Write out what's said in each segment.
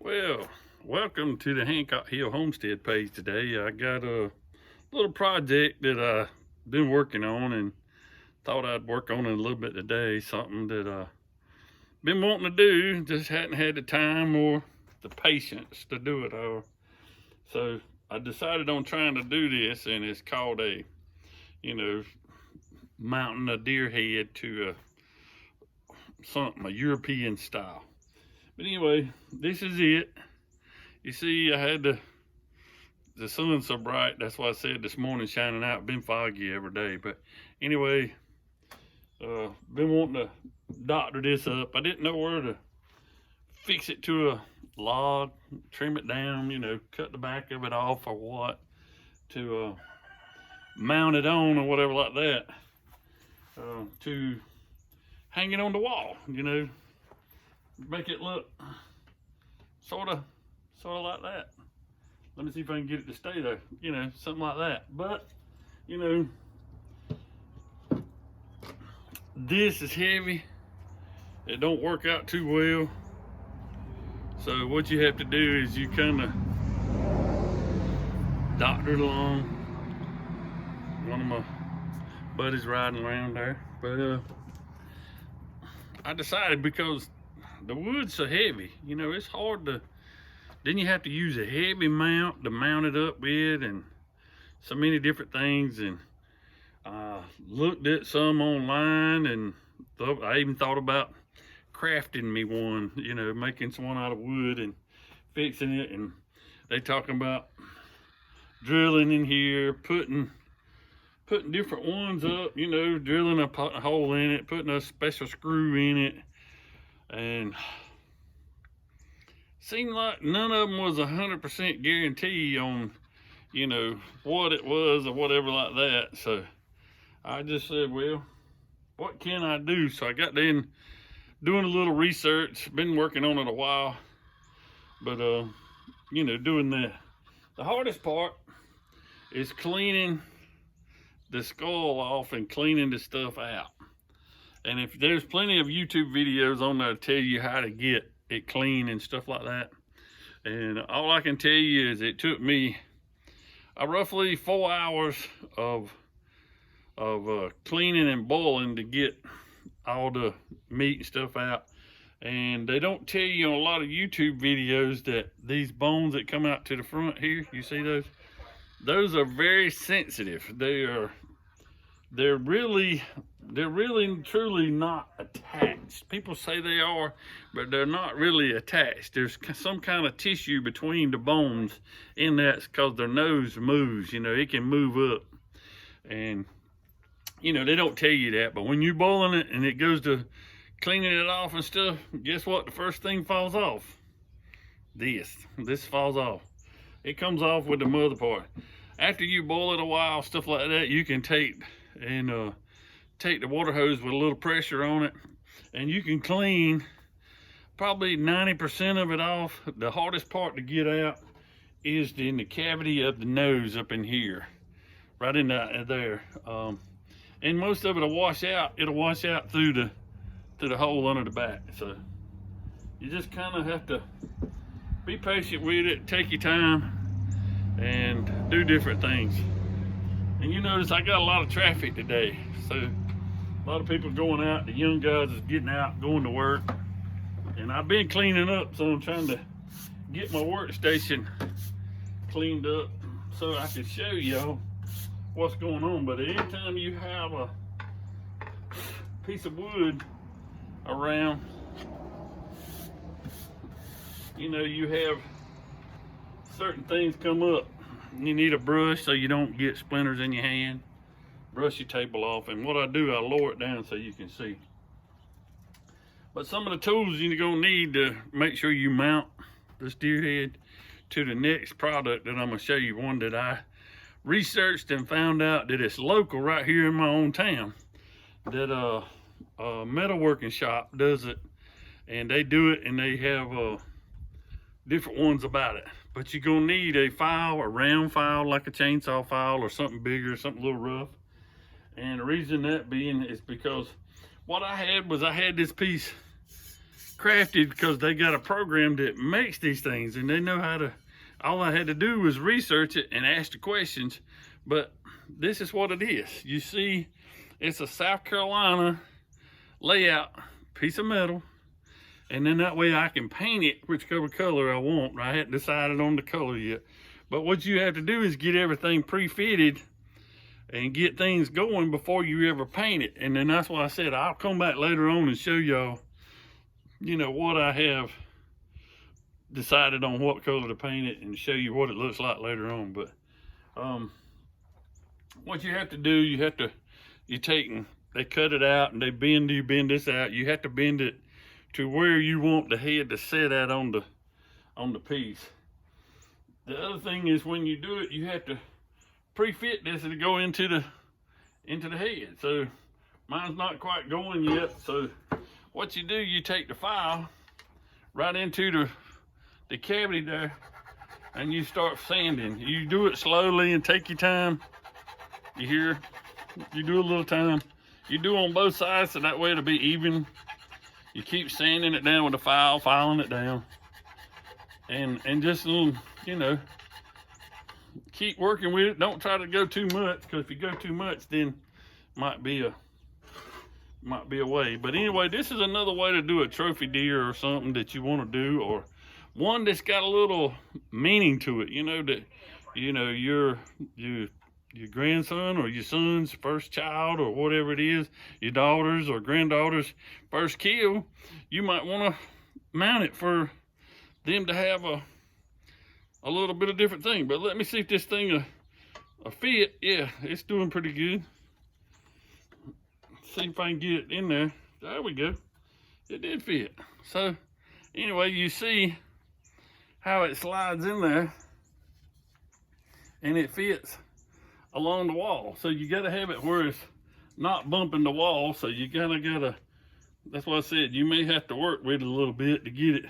Well, welcome to the Hancock Hill Homestead page today. I got a little project that I've been working on and thought I'd work on it a little bit today. Something that I've been wanting to do, just hadn't had the time or the patience to do it all. So I decided on trying to do this, and it's called mounting a deer head to a European style. But anyway, this is it. You see, I had the sun's so bright. That's why I said this morning shining out. Been foggy every day. But anyway, been wanting to doctor this up. I didn't know where to fix it to a log, trim it down, cut the back of it off or what, to mount it on or whatever like that, to hang it on the wall, make it look sort of like that. Let me see if I can get it to stay there, something like that. But this is heavy. It don't work out too well. So what you have to do is you kind of doctor it along. One of my buddies riding around there, but I decided, because the wood's so heavy, it's hard to, then you have to use a heavy mount to mount it up with, and so many different things. And looked at some online, and I even thought about crafting me one, making one out of wood and fixing it. And they talking about drilling in here, putting different ones up, drilling a hole in it, putting a special screw in it. And seemed like none of them was 100% guarantee on, what it was or whatever like that. So I just said, well, what can I do? So I got in doing a little research, been working on it a while, but doing the hardest part is cleaning the skull off and cleaning the stuff out. And if there's plenty of YouTube videos on there to tell you how to get it clean and stuff like that. And all I can tell you is it took me roughly 4 hours of cleaning and boiling to get all the meat and stuff out. And they don't tell you on a lot of YouTube videos that these bones that come out to the front here, you see those are very sensitive. They're really truly not attached. People say they are, but they're not really attached. There's some kind of tissue between the bones in that, because their nose moves, it can move up. And they don't tell you that, but when you're boiling it and it goes to cleaning it off and stuff, guess what? The first thing falls off. This falls off. It comes off with the mother part. After you boil it a while, stuff like that, you can take the water hose with a little pressure on it, and you can clean probably 90% of it off. The hardest part to get out is in the cavity of the nose up in here, right in there. And most of it will wash out. It'll wash out through the hole under the back. So you just kind of have to be patient with it, take your time, and do different things. And you notice I got a lot of traffic today, so a lot of people going out. The young guys is getting out, going to work, and I've been cleaning up, so I'm trying to get my workstation cleaned up so I can show y'all what's going on. But anytime you have a piece of wood around, you have certain things come up. You need a brush so you don't get splinters in your hand. Brush your table off, and what I do, I lower it down so you can see. But some of the tools you're gonna need to make sure you mount this deer head to the next product that I'm gonna show you, one that I researched and found out that it's local right here in my own town, that a metalworking shop does it, and they do it, and they have different ones about it. But you're gonna need a file, a round file like a chainsaw file, or something bigger, something a little rough. And the reason that being is because what I had was, I had this piece crafted because they got a program that makes these things, and they know how to. All I had to do was research it and ask the questions. But this is what it is. You see, it's a South Carolina layout piece of metal, and then that way I can paint it whichever color I want. I hadn't decided on the color yet. But what you have to do is get everything pre-fitted and get things going before you ever paint it. And then that's why I said I'll come back later on and show y'all, you know, what I have decided on, what color to paint it, and show you what it looks like later on. But what you have to do, they cut it out and you bend this out. You have to bend it to where you want the head to sit at on the piece. The other thing is, when you do it, you have to pre-fit this to go into the head. So mine's not quite going yet. So what you do, you take the file right into the cavity there, and you start sanding. You do it slowly and take your time. You hear? You do a little time. You do on both sides, so that way it'll be even. You keep sanding it down with a file, filing it down, and just, you know, keep working with it. Don't try to go too much, because if you go too much, then might be a way. But anyway, this is another way to do a trophy deer or something that you want to do, or one that's got a little meaning to it. You know, that, you know, your grandson or your son's first child, or whatever it is, your daughter's or granddaughter's first kill. You might want to mount it for them to have a little bit of different thing. But let me see if this thing a fit. Yeah, it's doing pretty good. See if I can get it in there. There we go. It did fit. So anyway, you see how it slides in there, and it fits along the wall. So you got to have it where it's not bumping the wall. So you gotta, that's what I said, you may have to work with it a little bit to get it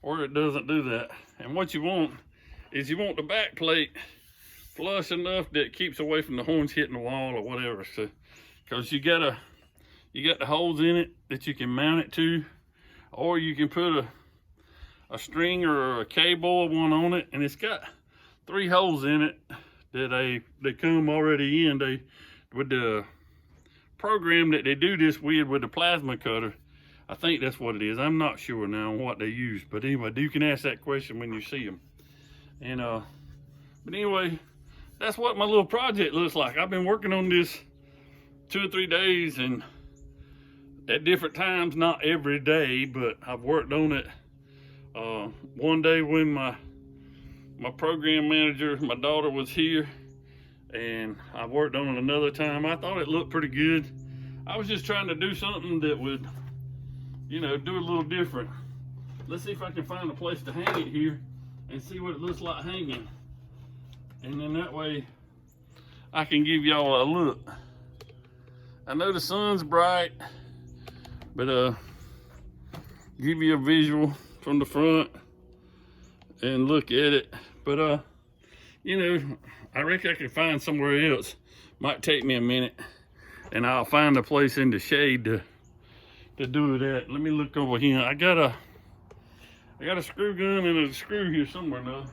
where it doesn't do that. And what you want is, you want the back plate flush enough that it keeps away from the horns hitting the wall or whatever. So, because you got the holes in it that you can mount it to, or you can put a string or a cable one on it, and it's got 3 holes in it that they come already in. With the program that they do this with the plasma cutter, I think that's what it is. I'm not sure now what they use, but anyway, you can ask that question when you see them. And but anyway, that's what my little project looks like. I've been working on this 2 or 3 days, and at different times, not every day, but I've worked on it. One day when my program manager, my daughter, was here, and I worked on it another time. I thought it looked pretty good. I was just trying to do something that would, you know, do a little different. Let's see if I can find a place to hang it here and see what it looks like hanging. And then that way I can give y'all a look. I know the sun's bright, but give you a visual from the front and look at it. But you know, I reckon I can find somewhere else. Might take me a minute, and I'll find a place in the shade to do that. Let me look over here. I got a screw gun and a screw here somewhere now.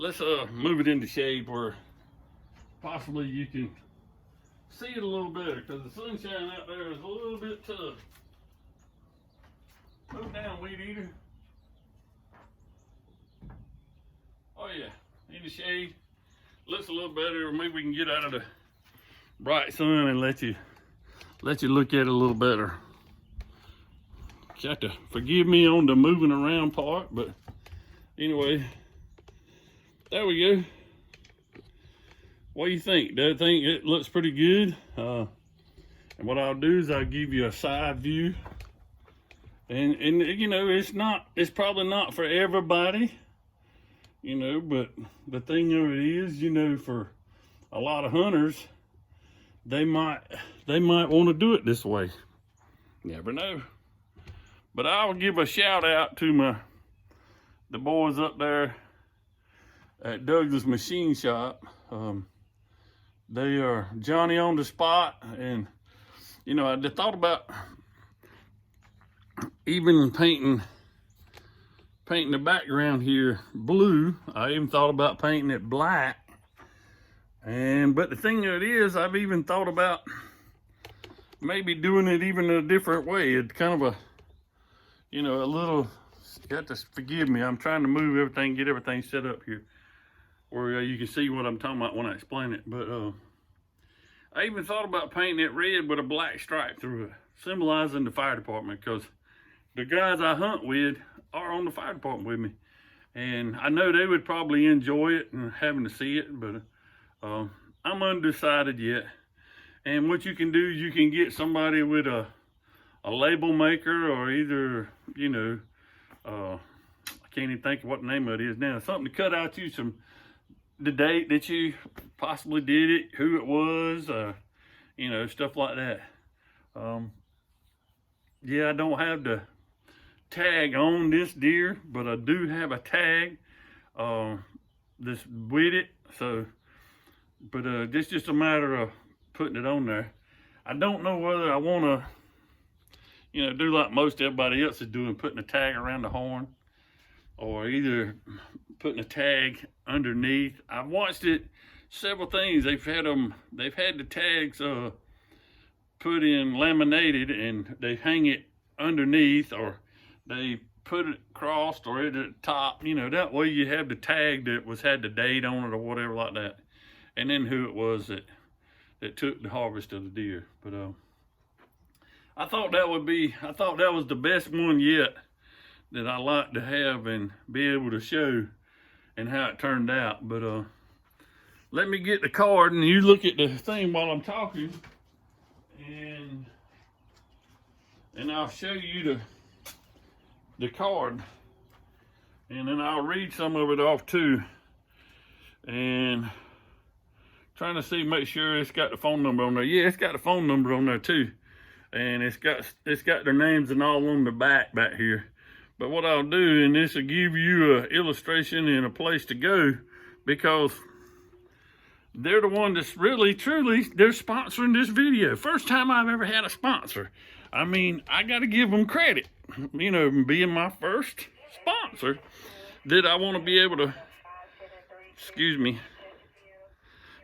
Let's move it in the shade where possibly you can see it a little better, because the sunshine out there is a little bit tough. Move down, weed eater. Oh yeah, in the shade. Looks a little better. Maybe we can get out of the bright sun and let you look at it a little better. You have to forgive me on the moving around part, but anyway, there we go. What do you think? Do you think it looks pretty good? And what I'll do is I'll give you a side view. And you know, it's probably not for everybody, you know, but the thing of it is, you know, for a lot of hunters, they might want to do it this way. Never know. But I'll give a shout out to the boys up there at Douglas Machine Shop. They are Johnny on the spot, and you know, I just thought about even painting the background here blue. I even thought about painting it black. But the thing of it is, I've even thought about maybe doing it even a different way. It's kind of a, you know, a little, you have to forgive me. I'm trying to move everything, get everything set up here where you can see what I'm talking about when I explain it. But I even thought about painting it red with a black stripe through it, symbolizing the fire department, because the guys I hunt with are on the fire department with me. And I know they would probably enjoy it and having to see it, but I'm undecided yet. And what you can do is you can get somebody with a label maker, or either, you know, I can't even think of what the name of it is now, something to cut out you the date that you possibly did it, who it was, you know, stuff like that. Yeah, I don't have the tag on this deer, but I do have a tag this with it. So, but it's just a matter of putting it on there. I don't know whether I want to, you know, do like most everybody else is doing, putting a tag around the horn, or either putting a tag underneath. I've watched it several things. They've had the tags put in laminated, and they hang it underneath, or they put it crossed or at the top, you know, that way you have the tag that had the date on it or whatever like that, and then who it was that took the harvest of the deer. But I thought that was the best one yet that I like to have and be able to show and how it turned out. But let me get the card and you look at the thing while I'm talking, and I'll show you the card, and then I'll read some of it off too, and trying to see, make sure it's got the phone number on there. Yeah, it's got the phone number on there too, and it's got their names and all on the back here. But what I'll do, and this will give you an illustration and a place to go, because they're the one that's really, truly, they're sponsoring this video. First time I've ever had a sponsor. I mean, I got to give them credit, you know, being my first sponsor, that I want to be able to, excuse me.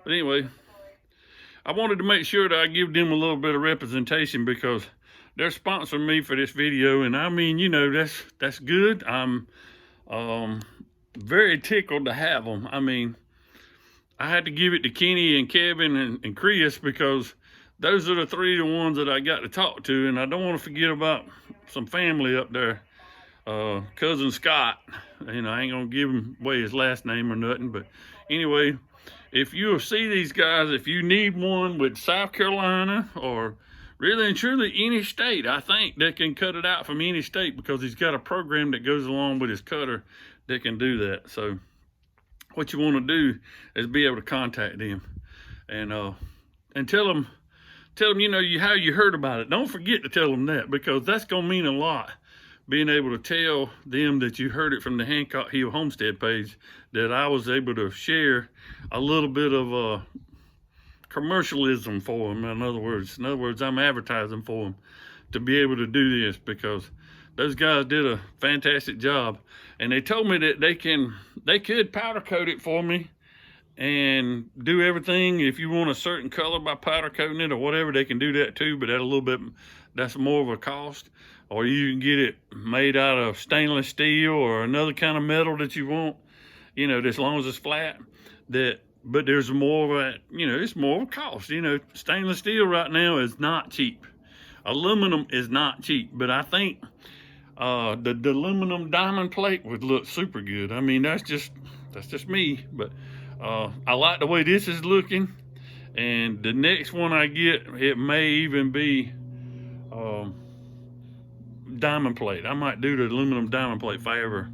But anyway, I wanted to make sure that I give them a little bit of representation, because they're sponsoring me for this video. And I mean, you know, that's good. I'm very tickled to have them. I mean, I had to give it to Kenny and Kevin and Chris, because those are the three ones that I got to talk to. And I don't want to forget about some family up there. Cousin Scott, you know, I ain't gonna give him away his last name or nothing, but anyway, if you see these guys, if you need one with South Carolina, or really and truly any state, I think they can cut it out from any state, because he's got a program that goes along with his cutter that can do that. So what you want to do is be able to contact them and tell them, you know, how you heard about it. Don't forget to tell them that, because that's going to mean a lot, being able to tell them that you heard it from the Hancock Hill Homestead page, that I was able to share a little bit of commercialism for them. In other words, I'm advertising for them to be able to do this, because those guys did a fantastic job. And they told me that they could powder coat it for me and do everything. If you want a certain color by powder coating it or whatever, they can do that too, but that's more of a cost. Or you can get it made out of stainless steel or another kind of metal that you want, you know, as long as it's flat. But there's more of a, you know, it's more of a cost. You know, stainless steel right now is not cheap. Aluminum is not cheap, but I think the aluminum diamond plate would look super good. I mean, that's just me, but I like the way this is looking. And the next one I get, it may even be diamond plate. I might do the aluminum diamond plate if I ever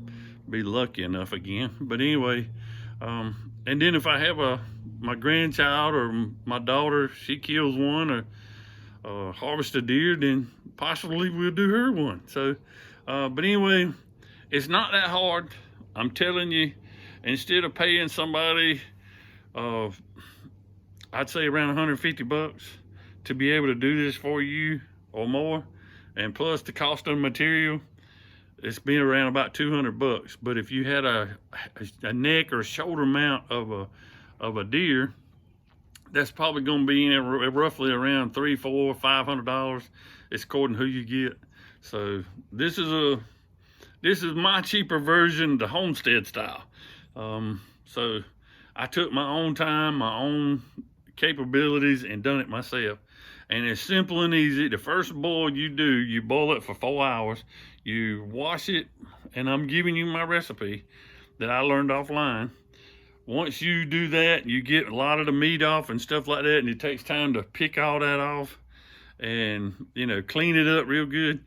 be lucky enough again. But anyway, and then if I have my grandchild or my daughter, she kills one or harvest a deer, then possibly we'll do her one. So But anyway, it's not that hard. I'm telling you, instead of paying somebody, I'd say around 150 bucks to be able to do this for you or more, and plus the cost of the material, it's been around about 200 bucks. But if you had a neck or shoulder mount of a deer, that's probably going to be in roughly around $300, $400, $500. It's according to who you get. So this is my cheaper version, the homestead style. So I took my own time, my own capabilities, and done it myself. And it's simple and easy. The first boil you do, you boil it for 4 hours. You wash it, and I'm giving you my recipe that I learned offline. Once you do that, you get a lot of the meat off and stuff like that, and it takes time to pick all that off and, you know, clean it up real good.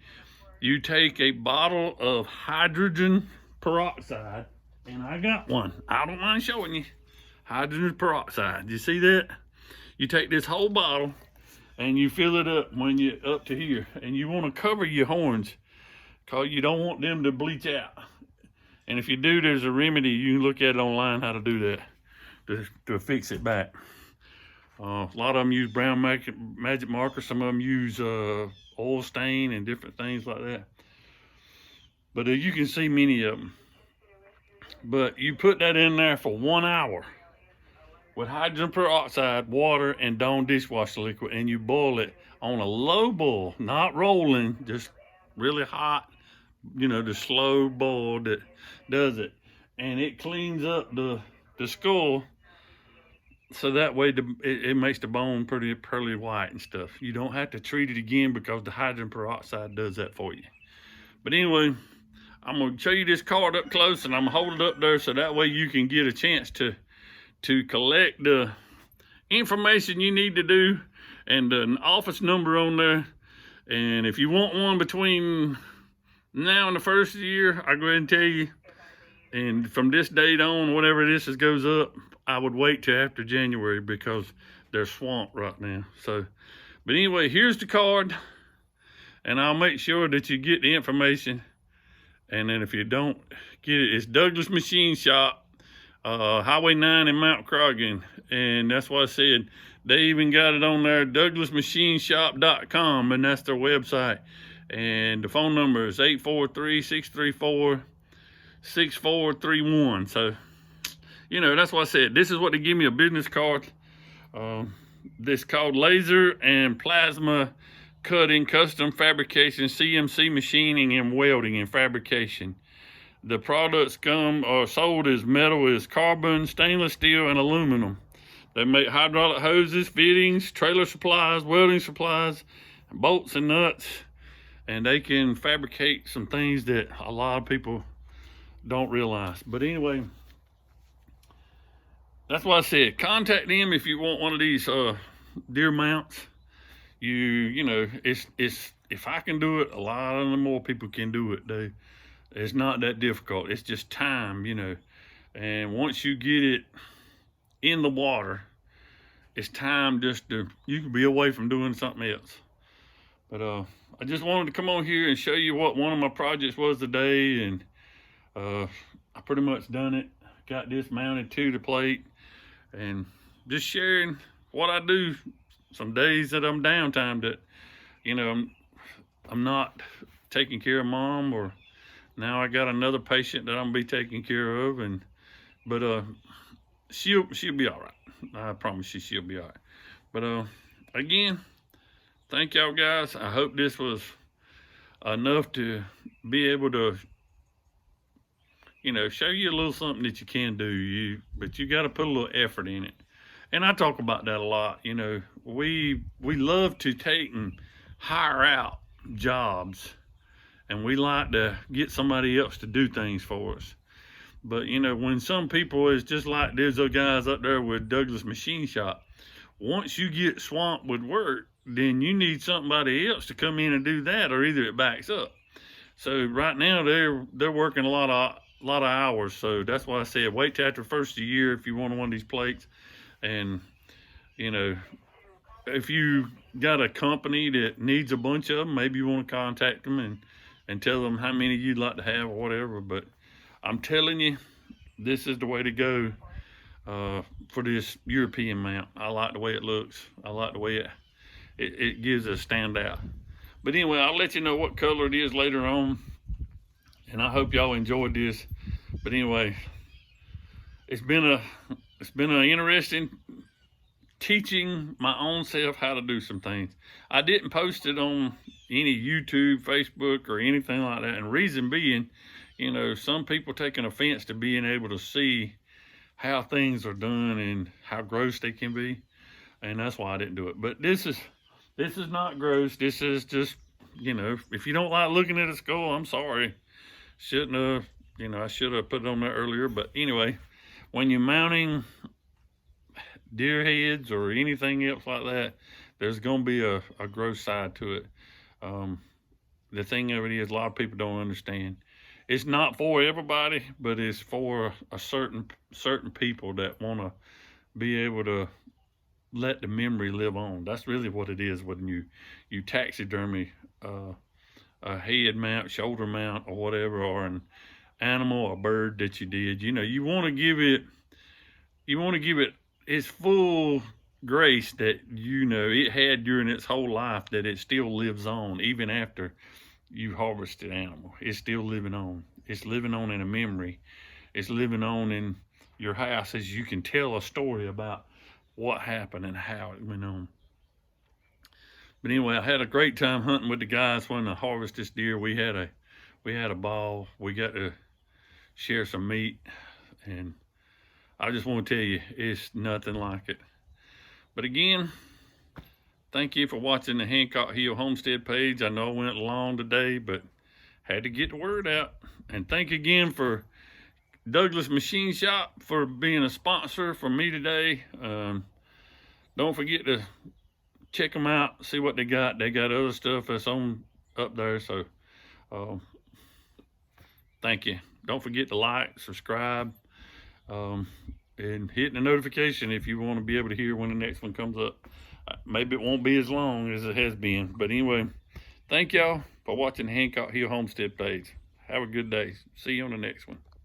You take a bottle of hydrogen peroxide, and I got one. I don't mind showing you. Hydrogen peroxide. You see that? You take this whole bottle and you fill it up when you're up to here, and you want to cover your horns because you don't want them to bleach out. And if you do, there's a remedy. You can look at it online how to do that to fix it back. A lot of them use brown magic marker. Some of them use oil stain and different things like that. But you can see many of them. But you put that in there for 1 hour with hydrogen peroxide, water, and Dawn dishwasher liquid, and you boil it on a low boil, not rolling, just really hot, you know, the slow boil that does it. And it cleans up the skull, so that way it makes the bone pretty pearly white and stuff. You don't have to treat it again because the hydrogen peroxide does that for you. But anyway, I'm gonna show you this card up close, and I'm gonna hold it up there so that way you can get a chance to collect the information you need to do, and an office number on there. And if you want one between now and the first of the year, I'll go ahead and tell you. And from this date on, whatever this goes up, I would wait till after January because they're swamped right now. So, but anyway, here's the card, and I'll make sure that you get the information. And then if you don't get it, it's Douglas Machine Shop, Highway 9 in Mount Croghan. And that's what I said. They even got it on there, douglasmachineshop.com, and that's website. And the phone number is 843-634-6431. So, you know, that's what I said. This is what they give me, a business card. This called Laser and Plasma Cutting, Custom Fabrication, CNC Machining, and Welding and Fabrication. The products are sold as metal, is carbon, stainless steel, and aluminum. They make hydraulic hoses, fittings, trailer supplies, welding supplies, bolts and nuts, and they can fabricate some things that a lot of people don't realize. But anyway, that's what I said. Contact them if you want one of these deer mounts. You know, it's if I can do it, a lot of the more people can do it. It's not that difficult. It's just time, you know. And once you get it in the water, it's time you can be away from doing something else. But I just wanted to come on here and show you what one of my projects was today, and I pretty much done it. Got this mounted to the plate, and just sharing what I do some days that I'm downtime, that, you know, I'm not taking care of Mom, or now I got another patient that I'm gonna be taking care of, but she'll be all right. I promise you she'll be all right. But again, thank y'all guys. I hope this was enough to be able to, you know, show you a little something that you can do. But you got to put a little effort in it. And I talk about that a lot. You know, we love to take and hire out jobs, and we like to get somebody else to do things for us. But, you know, when some people is just like there's those guys up there with Douglas Machine Shop, once you get swamped with work, then you need somebody else to come in and do that, or either it backs up. So right now they're working a lot of hours. So that's why I said wait till after the first of the year if you want one of these plates. And, you know, if you got a company that needs a bunch of them, maybe you want to contact them and tell them how many you'd like to have or whatever. But I'm telling you, this is the way to go for this European mount. I like the way it looks. I like the way it gives a standout. But anyway, I'll let you know what color it is later on. And I hope y'all enjoyed this. But anyway, it's been an interesting teaching my own self how to do some things. I didn't post it on any YouTube, Facebook, or anything like that. And reason being, you know, some people taking offense to being able to see how things are done and how gross they can be. And that's why I didn't do it. But this is not gross. This is just, you know, if you don't like looking at a skull, I'm sorry. Shouldn't have, you know, I should have put it on there earlier. But anyway, when you're mounting deer heads or anything else like that, there's going to be a gross side to it. The thing of it is, a lot of people don't understand. It's not for everybody, but it's for a certain people that want to be able to let the memory live on. That's really what it is when you taxidermy a head mount, shoulder mount, or whatever, or an animal or bird that you did. You know, you want to give it its full grace that, you know, it had during its whole life, that it still lives on even after you harvested animal. It's still living on. It's living on in a memory. It's living on in your house as you can tell a story about what happened and how it went on. But anyway, I had a great time hunting with the guys when I harvested this deer. We had a ball. We got to share some meat, and I just want to tell you, it's nothing like it. But again, thank you for watching the Hancock Hill Homestead page. I know I went long today, but had to get the word out. And thank you again for Douglas Machine Shop for being a sponsor for me today. Don't forget to check them out, see what they got. They got other stuff that's on up there. So thank you. Don't forget to like, subscribe, and hit the notification if you want to be able to hear when the next one comes up. Maybe it won't be as long as it has been. But anyway, thank y'all for watching the Hancock Hill Homestead page. Have a good day. See you on the next one.